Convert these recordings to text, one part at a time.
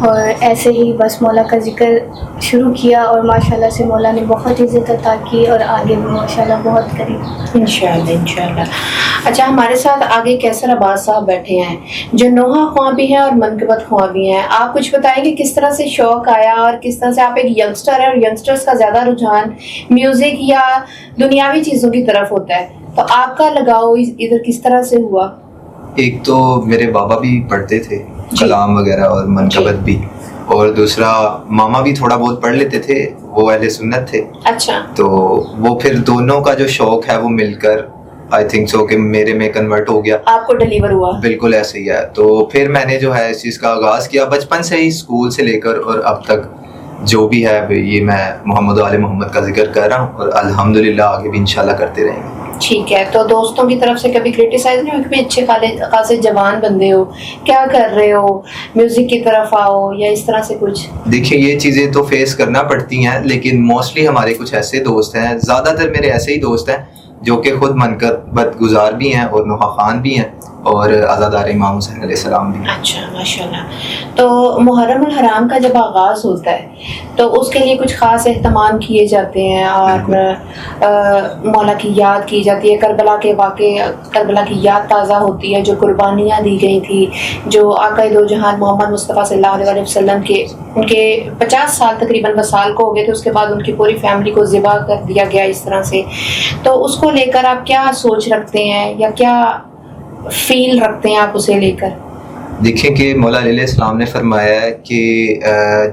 اور ایسے ہی بس مولا کا ذکر شروع کیا اور ماشاءاللہ سے مولا نے بہت عزت عطا کی اور آگے بھی ماشاءاللہ بہت کریں انشاءاللہ انشاءاللہ. اچھا ہمارے ساتھ آگے کیسر عباس صاحب بیٹھے ہیں جو نوحہ خواں بھی ہیں اور منقبت خواں بھی ہیں. آپ کچھ بتائیں گے کس طرح سے شوق آیا اور کس طرح سے آپ ایک ینگسٹر ہیں اور ینگسٹرز کا زیادہ رجحان میوزک یا دنیاوی چیزوں کی طرف ہوتا ہے, تو آپ کا لگاؤ ادھر کس طرح سے ہوا؟ ایک تو میرے بابا بھی پڑھتے تھے کلام وغیرہ اور منقبت بھی, اور دوسرا ماما بھی تھوڑا بہت پڑھ لیتے تھے, وہ اہل سنت تھے. اچھا. تو وہ پھر دونوں کا جو شوق ہے وہ مل کر آئی تھنک سو کہ میرے میں کنورٹ ہو گیا, آپ کو ڈلیور ہوا. بالکل ایسے ہی ہے. تو پھر میں نے جو ہے اس چیز کا آغاز کیا بچپن سے ہی, اسکول سے لے کر اور اب تک جو بھی ہے یہ میں محمد و آل محمد کا ذکر کر رہا ہوں اور الحمدللہ آگے بھی انشاءاللہ کرتے رہیں گے. ٹھیک ہے. تو دوستوں کی طرف سے کبھی کرٹیسائز نہیں ہو کہ اچھے خاصے جوان بندے ہو, کیا کر رہے ہو, میوزک کی طرف آؤ یا اس طرح سے کچھ؟ دیکھیں یہ چیزیں تو فیس کرنا پڑتی ہیں, لیکن موسٹلی ہمارے کچھ ایسے دوست ہیں, زیادہ تر میرے ایسے ہی دوست ہیں جو کہ خود منقبت گزار بھی ہیں اور نوحہ خوان بھی ہیں اور عزادار امام حسین علیہ السلام بھی. اچھا ماشاءاللہ. تو محرم الحرام کا جب آغاز ہوتا ہے تو اس کے لیے کچھ خاص اہتمام کیے جاتے ہیں اور مولا کی یاد کی جاتی ہے, کربلا کے واقعے, کربلا کی یاد تازہ ہوتی ہے, جو قربانیاں دی گئی تھی, جو آقا دو جہان محمد مصطفیٰ صلی اللہ علیہ وسلم کے ان کے 50 سال تقریباً وصال کو ہو گئے تھے, اس کے بعد ان کی پوری فیملی کو ذبح کر دیا گیا اس طرح سے. تو اس کو لے کر آپ کیا سوچ رکھتے ہیں یا کیا فیل رکھتے ہیں آپ اسے لے کر؟ دیکھیں کہ مولا علیہ السلام نے فرمایا ہے کہ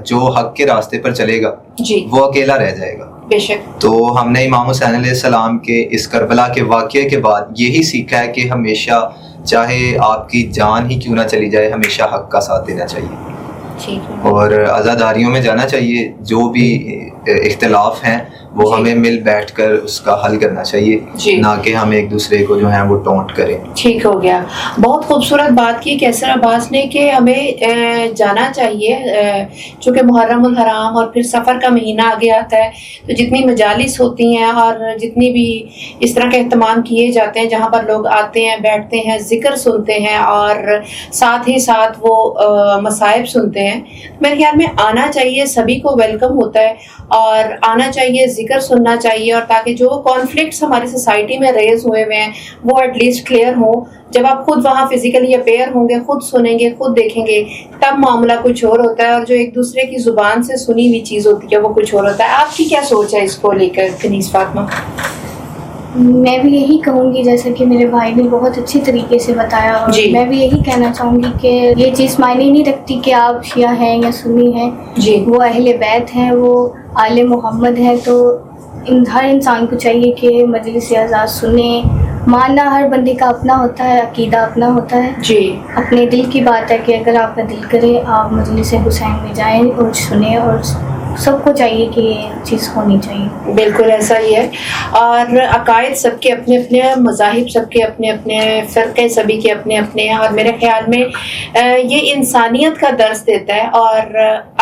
جو حق کے راستے پر چلے گا جی وہ اکیلا رہ جائے گا. بے شک. تو ہم نے امام حسین علیہ السلام کے اس کربلا کے واقعے کے بعد یہی سیکھا ہے کہ ہمیشہ چاہے آپ کی جان ہی کیوں نہ چلی جائے ہمیشہ حق کا ساتھ دینا چاہیے اور عزاداریوں میں جانا چاہیے. جو بھی اختلاف ہیں وہ ہمیں مل بیٹھ کر اس کا حل کرنا چاہیے, نہ کہ ہم ایک دوسرے کو جو ہیں وہ ٹونٹ کریں. ٹھیک ہو گیا. بہت خوبصورت بات کی کیسر عباس نے کہ ہمیں جانا چاہیے, چونکہ محرم الحرام اور پھر سفر کا مہینہ آگے آتا ہے تو جتنی مجالس ہوتی ہیں اور جتنی بھی اس طرح کے اہتمام کیے جاتے ہیں جہاں پر لوگ آتے ہیں, بیٹھتے ہیں, ذکر سنتے ہیں اور ساتھ ہی ساتھ وہ مصائب سنتے ہیں, میرے خیال میں آنا چاہیے, سبھی کو ویلکم ہوتا ہے اور آنا چاہیے, ذکر سننا چاہیے, اور تاکہ جو کانفلکٹس ہماری سوسائٹی میں ریز ہوئے ہیں وہ ایٹ لیسٹ کلیئر ہوں. جب آپ خود وہاں فزیکلی اپیئر ہوں گے, خود سنیں گے, خود دیکھیں گے, تب معاملہ کچھ اور ہوتا ہے, اور جو ایک دوسرے کی زبان سے سنی ہوئی چیز ہوتی ہے وہ کچھ اور ہوتا ہے. آپ کی کیا سوچ ہے اس کو لے کر کنیز فاطمہ؟ میں بھی یہی کہوں گی جیسا کہ میرے بھائی نے بہت اچھی طریقے سے بتایا, اور میں بھی یہی کہنا چاہوں گی کہ یہ چیز معنی نہیں رکھتی کہ آپ شیعہ ہیں یا سنی ہیں, وہ اہل بیت ہیں, وہ آل محمد ہیں. تو ہر انسان کو چاہیے کہ مجلس اعزاز سنیں. ماننا ہر بندے کا اپنا ہوتا ہے, عقیدہ اپنا ہوتا ہے, اپنے دل کی بات ہے کہ اگر آپ کا دل کرے آپ مجلس حسین میں جائیں اور سنیں, اور سب کو چاہیے کہ یہ چیز ہونی چاہیے. بالکل ایسا ہی ہے. اور عقائد سب کے اپنے اپنے, مذاہب سب کے اپنے اپنے, فرقے سبھی کے اپنے اپنے ہیں, اور میرے خیال میں یہ انسانیت کا درس دیتا ہے. اور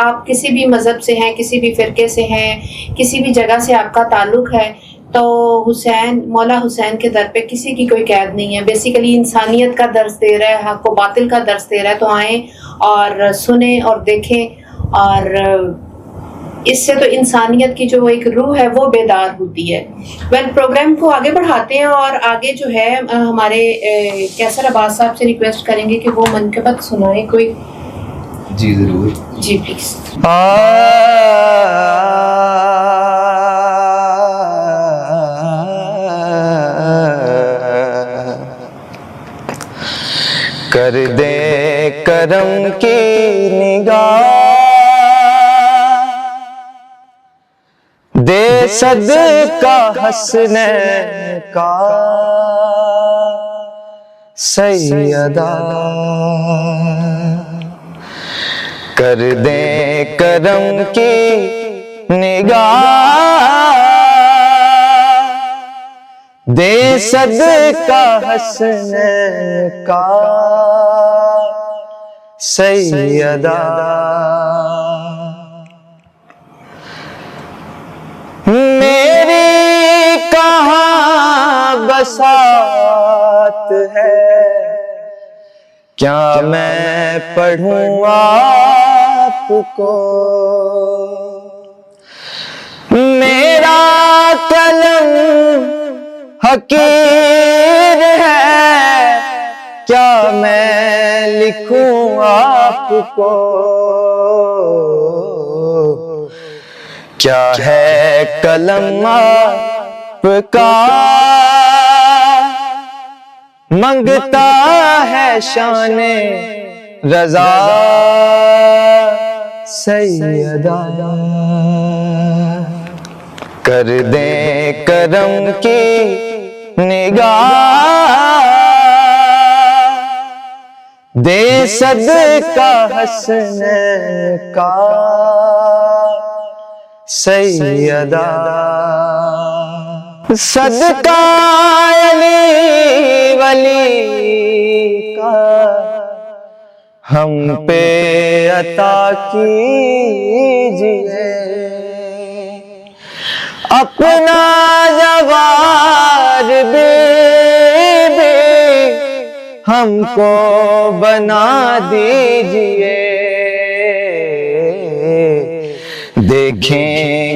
آپ کسی بھی مذہب سے ہیں, کسی بھی فرقے سے ہیں, کسی بھی جگہ سے آپ کا تعلق ہے, تو حسین, مولا حسین کے در پہ کسی کی کوئی قید نہیں ہے. بیسیکلی انسانیت کا درس دے رہا ہے, حق و باطل کا درس دے رہا ہے, تو آئیں اور سنیں اور دیکھیں, اور اس سے تو انسانیت کی جو ایک روح ہے وہ بیدار ہوتی ہے. پروگرام کو آگے بڑھاتے ہیں, اور آگے جو ہے ہمارے کیسر عباس صاحب سے ریکویسٹ کریں گے کہ وہ منقبت سنائیں کوئی. جی ضرور. جی پلیز. کر دے کرم کی نگاہ, دے صدقہ حسنین کا سیدہ, کر دے کرم کی نگاہ, دے صدقہ حسنین کا سیدہ. میری کہاں بساط ہے, کیا میں پڑھوں آپ کو، میرا قلم حقیر ہے، کیا میں لکھوں آپ کو، کیا ہے قلم آپ کا، منگتا ہے شان رضا سیدہ، کر دیں کرم کی نگاہ، دے صدقہ حسنین کا سیدہ، صدقہ علی ولی کا ہم پہ عطا کیجئے، اپنا جوار بی بی ہم کو بنا دیجئے، دیکھیں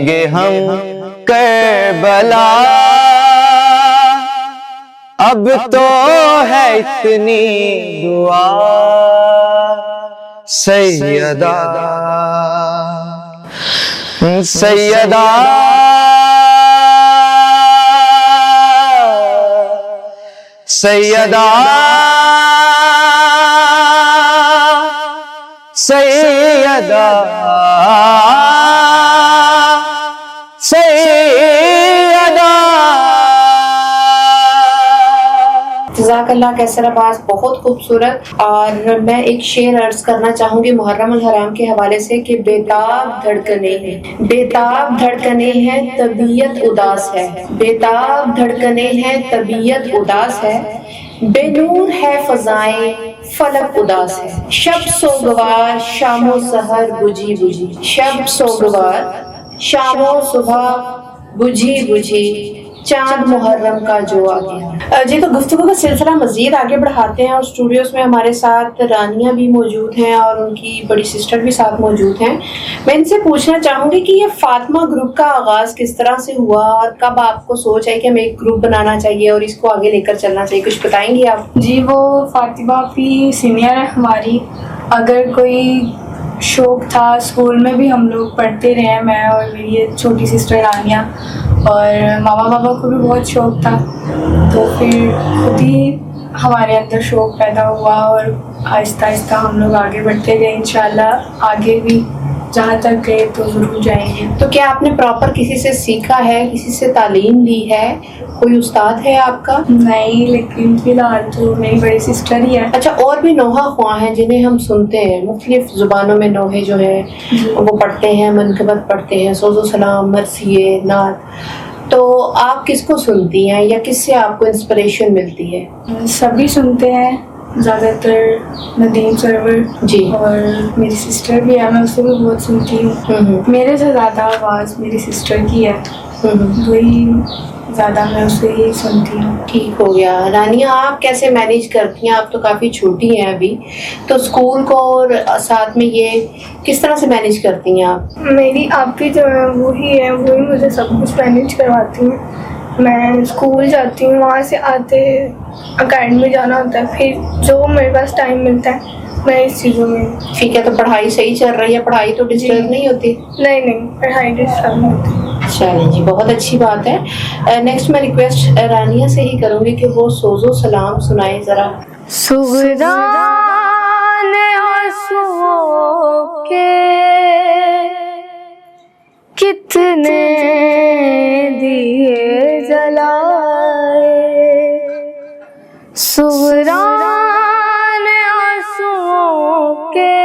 گے ہم کربلا، اب تو ہے اتنی دعا سیدہ، سیدہ سیدہ سیدہ سیدہ۔ جزاک اللہ کیسر عباس، بہت خوبصورت۔ اور میں ایک شعر عرض کرنا چاہوں گی محرم الحرام کے حوالے سے کہ بیتاب دھڑکنے ہیں، بیتاب دھڑکنے ہیں طبیعت اداس ہے، بیتاب دھڑکنے ہیں طبیعت اداس ہے، بے نور ہے فضائیں فلک اداس ہے، شب سوگوار شام و سحر بجھی بجھی، شب سوگوار شام و صبح بجھی بجھی، چاند محرم کا جو آ گیا۔ جی تو گفتگو کا سلسلہ مزید آگے بڑھاتے ہیں، اور اسٹوڈیوز میں ہمارے ساتھ رانیہ بھی موجود ہیں اور ان کی بڑی سسٹر بھی ساتھ موجود ہیں۔ میں ان سے پوچھنا چاہوں گی کہ یہ فاطمہ گروپ کا آغاز کس طرح سے ہوا اور کب آپ کو سوچ آئی کہ ہمیں ایک گروپ بنانا چاہیے اور اس کو آگے لے کر چلنا چاہیے، کچھ بتائیں گی آپ؟ جی وہ فاطمہ بھی سینئر ہے ہماری، اگر کوئی شوق تھا اسکول میں بھی ہم لوگ پڑھتے رہے ہیں، میں اور میری چھوٹی سسٹر رانیہ، اور ماما بابا کو بھی بہت شوق تھا، تو پھر خود ہی ہمارے اندر شوق پیدا ہوا اور آہستہ آہستہ ہم لوگ آگے بڑھتے گئے، انشاءاللہ آگے بھی جہاں تک گئے تو ضرور جائیں گے۔ تو کیا آپ نے پراپر کسی سے سیکھا ہے، کسی سے تعلیم لی ہے، کوئی استاد ہے آپ کا؟ نہیں، لیکن فی الحال تو میری بڑی سسٹر ہی ہے۔ اچھا، اور بھی نوحہ خواں ہیں جنہیں ہم سنتے ہیں، مختلف زبانوں میں نوحے جو ہیں وہ پڑھتے ہیں، منقبت پڑھتے ہیں، سوز و سلام، مرثیے، نعت، تو آپ کس کو سنتی ہیں یا کس سے آپ کو انسپریشن ملتی ہے؟ سبھی سنتے ہیں، زیادہ تر ندیم سرور جی، اور میری سسٹر بھی ہے، میں اسے بھی بہت سنتی ہوں۔ میرے سے زیادہ آواز میری سسٹر کی ہے، وہی زیادہ میں اسے ہی سنتی ہوں۔ ٹھیک ہو گیا۔ رانیہ آپ کیسے مینیج کرتی ہیں؟ آپ تو کافی چھوٹی ہیں ابھی، تو اسکول کو اور ساتھ میں یہ کس طرح سے مینیج کرتی ہیں آپ؟ میری آپی جو ہے وہی مجھے سب کچھ مینیج کرواتی ہیں۔ میں اسکول جاتی ہوں، وہاں سے آتے اکیڈمی جانا ہوتا ہے، پھر جو میرے پاس ٹائم ملتا ہے میں اس چیزوں میں۔ ٹھیک ہے، تو پڑھائی صحیح چل رہی ہے؟ پڑھائی تو ڈسٹرب نہیں ہوتی؟ نہیں، پڑھائی ڈسٹرب نہیں ہوتی۔ چلیں جی، بہت اچھی بات ہے۔ نیکسٹ میں ریکویسٹ رانیہ سے ہی کروں گی کہ وہ سوز و سلام سنائیں ذرا۔ سغران آنسوؤں کے کتنے دیے جلائے، سغران آنسوؤں کے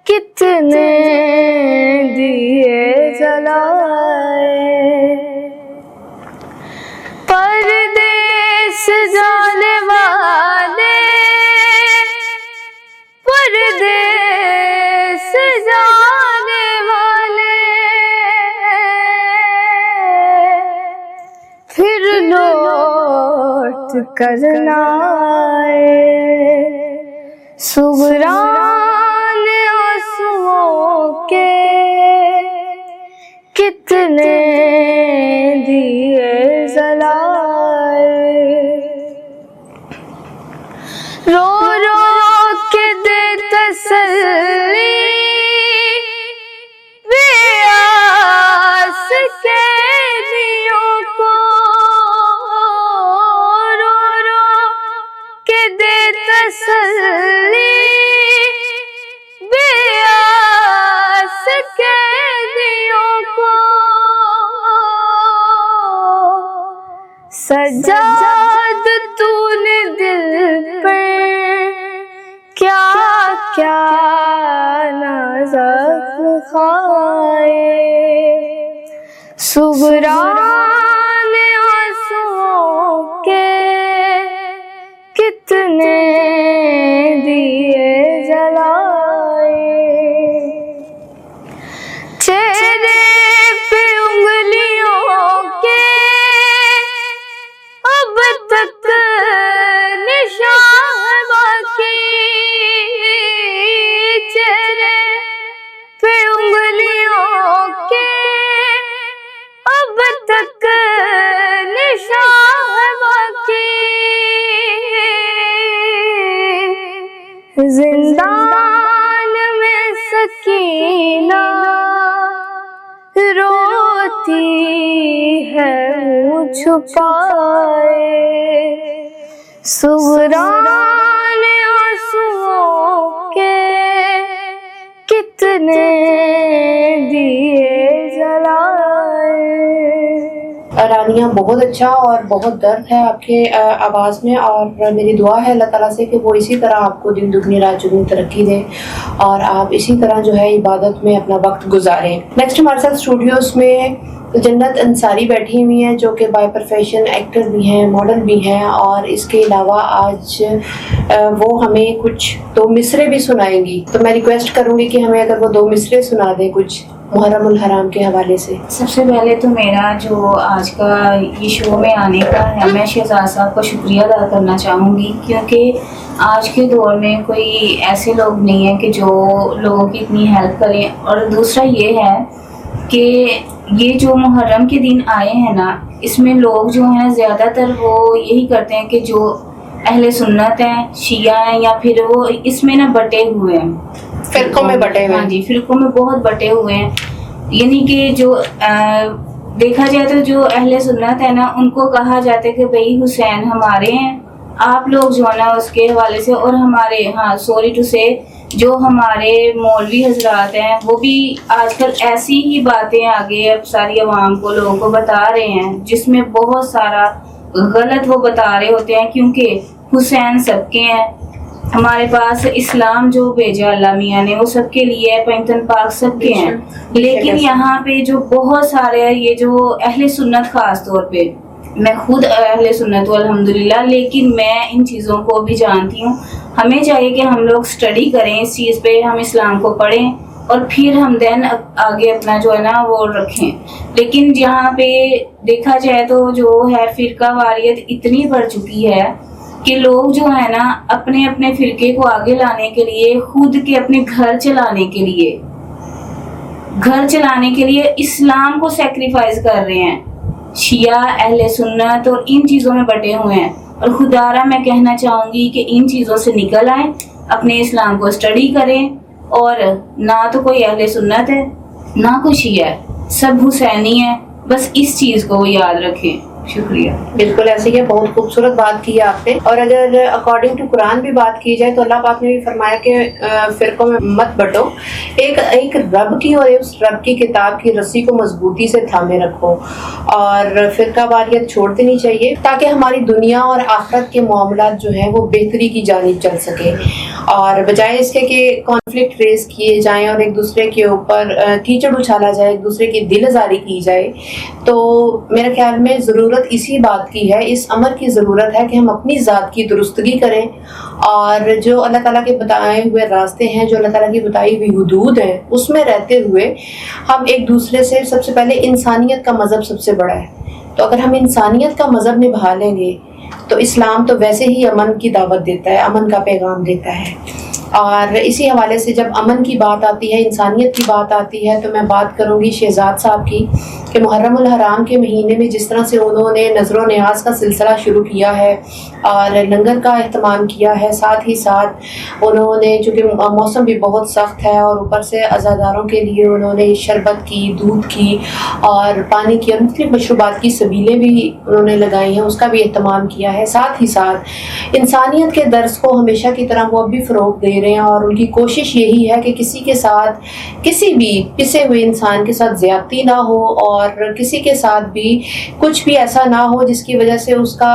کتنے دیے جلائے، پردیس جانے والے، پردیس جانے والے، پھر لوٹ کر نہ آئے، سغران کے کتنے دیے جلائے، رو رو کے دے تسلی بے آس قیدیوں کو، رو رو کے دے تسلی بے آس قیدیوں کو، سجاد تو نے دل پہ کیا کیا نازک کھائے، سغران آنسوؤں کے کتنے دیے جلائے، چہرے پہ انگلیوں کے اب تک نشان ہے باقی، چہرے پہ انگلیوں کے اب تک نشان ہے باقی، زندان میں سکینہ روتی ہے منہ چھپائے، سغران آنسوؤں کے کتنے دیے جلائے۔ رانیہ، بہت اچھا اور بہت درد ہے آپ کے آواز میں، اور میری دعا ہے اللہ تعالیٰ سے کہ وہ اسی طرح آپ کو دن دگنی رات چگنی ترقی دے اور آپ اسی طرح جو ہے عبادت میں اپنا وقت گزاریں۔ نیکسٹ ہمارے ساتھ اسٹوڈیوز میں جنت انصاری بیٹھی ہوئی ہیں جو کہ بائی پروفیشن ایکٹر بھی ہیں، ماڈل بھی ہیں، اور اس کے علاوہ آج وہ ہمیں کچھ 2 مصرے بھی سنائیں گی، تو میں ریکویسٹ کروں گی کہ ہمیں اگر وہ 2 مصرے سنا دیں کچھ محرم الحرام کے حوالے سے۔ سب سے پہلے تو میرا جو آج کا یہ شو میں آنے کا ہے، میں شہزاد صاحب کا شکریہ ادا کرنا چاہوں گی، کیونکہ آج کے دور میں کوئی ایسے لوگ نہیں ہیں کہ جو لوگوں کی اتنی ہیلپ کریں، اور دوسرا یہ ہے کہ یہ جو محرم کے دن آئے ہیں نا، اس میں لوگ جو ہیں زیادہ تر وہ یہی کرتے ہیں کہ جو اہل سنت ہیں، شیعہ ہیں، یا پھر وہ اس میں نا بٹے ہوئے ہیں، فرقوں میں بٹے ہوئے ہیں۔ ہاں جی، فرقوں میں بہت بٹے ہوئے ہیں، یعنی کہ جو دیکھا جائے تو جو اہل سنت ہے نا، ان کو کہا جاتا ہے کہ بھئی حسین ہمارے ہیں، آپ لوگ جو ہے نا اس کے حوالے سے، اور ہمارے سوری ٹو سے جو ہمارے مولوی حضرات ہیں وہ بھی آج کل ایسی ہی باتیں آگے اب ساری عوام کو، لوگوں کو بتا رہے ہیں، جس میں بہت سارا غلط وہ بتا رہے ہوتے ہیں، کیونکہ حسین سب کے ہیں، ہمارے پاس اسلام جو بھیجا اللہ میاں نے وہ سب کے لیے ہے، پنجتن پاک سب کے ہیں، لیکن یہاں پہ جو بہت سارے یہ جو اہل سنت، خاص طور پہ میں خود اہل سنت ہوں الحمدللہ، لیکن میں ان چیزوں کو بھی جانتی ہوں، ہمیں چاہیے کہ ہم لوگ اسٹڈی کریں اس چیز پہ، ہم اسلام کو پڑھیں اور پھر ہم دین آگے اپنا جو ہے نا وہ رکھیں۔ لیکن جہاں پہ دیکھا جائے تو جو ہے فرقہ واریت اتنی بڑھ چکی ہے کہ لوگ جو ہے نا اپنے اپنے فرقے کو آگے لانے کے لیے، خود کے اپنے گھر چلانے کے لیے اسلام کو سیکریفائز کر رہے ہیں، شیعہ، اہل سنت اور ان چیزوں میں بٹے ہوئے ہیں، اور خدارہ میں کہنا چاہوں گی کہ ان چیزوں سے نکل آئیں، اپنے اسلام کو اسٹڈی کریں، اور نہ تو کوئی اہل سنت ہے نہ کوئی شیعہ ہے، سب حسینی ہے، بس اس چیز کو یاد رکھیں۔ شکریہ۔ بالکل ایسے ہی ہے، بہت خوبصورت بات کی ہے آپ نے، اور اگر اکارڈنگ ٹو قرآن بھی بات کی جائے تو اللہ پاک نے بھی فرمایا کہ فرقوں میں مت بٹو، ایک رب کی اور اس رب کی کتاب کی رسی کو مضبوطی سے تھامے رکھو، اور فرقہ واریت چھوڑ دینی چاہیے تاکہ ہماری دنیا اور آخرت کے معاملات جو ہیں وہ بہتری کی جانب چل سکے، اور بجائے اس کے کہ کانفلکٹ ریز کیے جائیں اور ایک دوسرے کے اوپر کیچڑ اچھالا جائے، ایک دوسرے کی دل آزاری کی جائے، تو میرے خیال میں ضرورت اسی بات کی ہے، اس امر کی ضرورت ہے کہ ہم اپنی ذات کی درستگی کریں، اور جو اللہ تعالیٰ کے بتائے ہوئے راستے ہیں، جو اللہ تعالیٰ کی بتائی ہوئی حدود ہیں، اس میں رہتے ہوئے ہم ایک دوسرے سے، سب سے پہلے انسانیت کا مذہب سب سے بڑا ہے، تو اگر ہم انسانیت کا مذہب نبھا لیں گے تو اسلام تو ویسے ہی امن کی دعوت دیتا ہے، امن کا پیغام دیتا ہے۔ اور اسی حوالے سے جب امن کی بات آتی ہے، انسانیت کی بات آتی ہے، تو میں بات کروں گی شہزاد صاحب کی کہ محرم الحرام کے مہینے میں جس طرح سے انہوں نے نظر و نیاز کا سلسلہ شروع کیا ہے اور لنگر کا اہتمام کیا ہے، ساتھ ہی ساتھ انہوں نے چونکہ موسم بھی بہت سخت ہے اور اوپر سے عزاداروں کے لیے انہوں نے شربت کی، دودھ کی اور پانی کی اور مختلف مشروبات کی سبیلیں بھی انہوں نے لگائی ہیں، اس کا بھی اہتمام کیا ہے۔ ساتھ ہی ساتھ انسانیت کے درس کو ہمیشہ کی طرح وہ اب بھی فروغ دے رہے ہیں اور ان کی کوشش یہی ہے کہ کسی کے ساتھ، کسی بھی پسے ہوئے انسان کے ساتھ زیادتی نہ ہو اور کسی کے ساتھ بھی کچھ بھی ایسا نہ ہو جس کی وجہ سے اس کا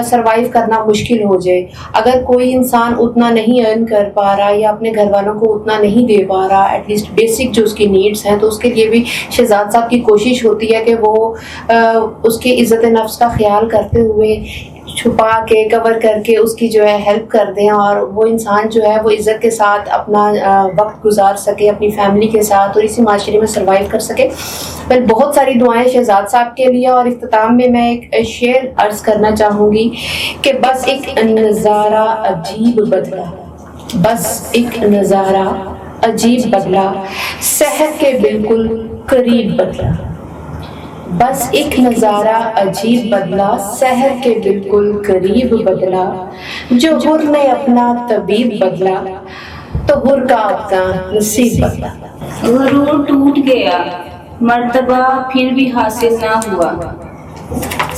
سروائیو کرنا مشکل ہو جائے۔ اگر کوئی انسان اتنا نہیں ارن کر پا رہا یا اپنے گھر والوں کو اتنا نہیں دے پا رہا، ایٹ لیسٹ بیسک جو اس کی نیڈس ہیں، تو اس کے لیے بھی شہزاد صاحب کی کوشش ہوتی ہے کہ وہ اس کی عزت نفس کا خیال کرتے ہوئے چھپا کے کور کر کے اس کی جو ہے ہیلپ کر دیں اور وہ انسان جو ہے وہ عزت کے ساتھ اپنا وقت گزار سکے اپنی فیملی کے ساتھ اور اسی معاشرے میں سروائیو کر سکے۔ میں بہت ساری دعائیں شہزاد صاحب کے لیے، اور اختتام میں میں ایک شعر عرض کرنا چاہوں گی کہ بس ایک نظارہ عجیب بدلا، بس ایک نظارہ عجیب بدلا، سحر کے بالکل قریب بدلا، بس ایک نظارہ عجیب بدلا، سحر کے بالکل قریب بدلا، جو حر نے اپنا طبیب بدلا تو حر کا اپنا نصیب بدلا۔ غرور ٹوٹ گیا، مرتبہ پھر بھی حاصل نہ ہوا،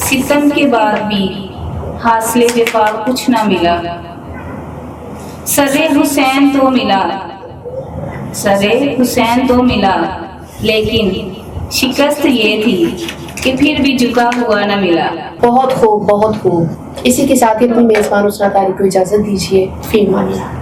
ستم کے بعد بھی حاصل وفا کچھ نہ ملا، سر حسین تو ملا، سر حسین تو ملا، لیکن شکست یہ تھی کہ پھر بھی جھکا ہوا نہ ملا۔ بہت خوب، بہت خوب۔ اسی کے ساتھ ہی اپنی میزبان حسنہ طارق کو اجازت دیجیے، فی امان اللہ۔